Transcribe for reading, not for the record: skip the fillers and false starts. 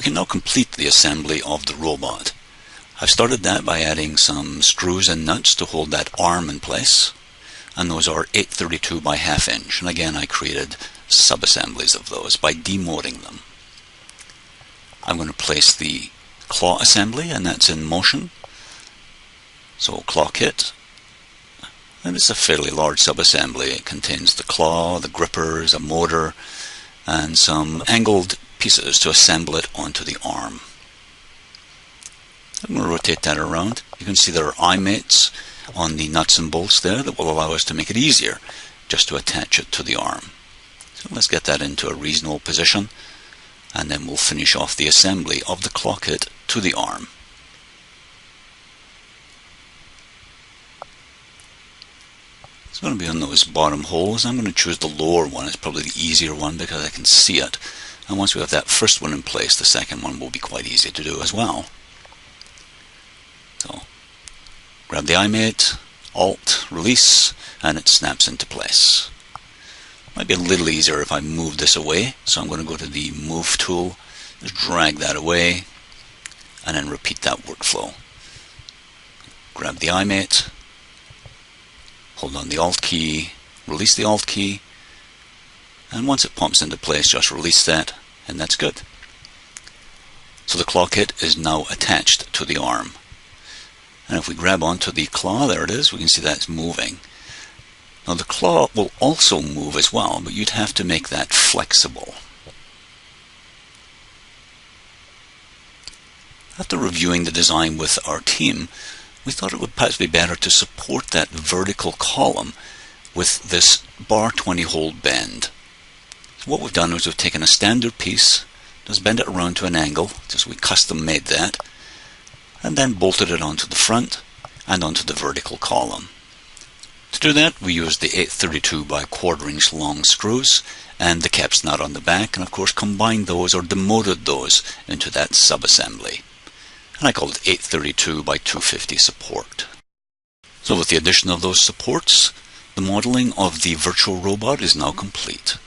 We can now complete the assembly of the robot. I've started that by adding some screws and nuts to hold that arm in place, and those are 832 by 1/2 inch, and again I created sub-assemblies of those by demolding them. I'm going to place the claw assembly, and that's in motion. So claw kit, and it's a fairly large sub-assembly. It contains the claw, the grippers, a motor, and some angled pieces to assemble it onto the arm. I'm going to rotate that around. You can see there are eye mates on the nuts and bolts there that will allow us to make it easier just to attach it to the arm. So let's get that into a reasonable position, and then we'll finish off the assembly of the claw kit to the arm. It's going to be on those bottom holes. I'm going to choose the lower one. It's probably the easier one because I can see it. And once we have that first one in place, the second one will be quite easy to do as well. So grab the eye mate, Alt, release, and it snaps into place. Might be a little easier if I move this away, so I'm going to go to the Move tool, just drag that away, and then repeat that workflow. Grab the eye mate, hold on the Alt key, release the Alt key, and once it pumps into place, just release that, and that's good. So the claw kit is now attached to the arm. And if we grab onto the claw, there it is, we can see that it's moving. Now the claw will also move as well, but you'd have to make that flexible. After reviewing the design with our team, we thought it would perhaps be better to support that vertical column with this bar 20 hole bend. So what we've done is we've taken a standard piece, just bend it around to an angle, just we custom made that, and then bolted it onto the front and onto the vertical column. To do that, we used the 832 by 1/4 inch long screws and the caps nut on the back, and of course combined those or demoted those into that sub-assembly. And I called it 832 by 250 support. So with the addition of those supports, the modeling of the virtual robot is now complete.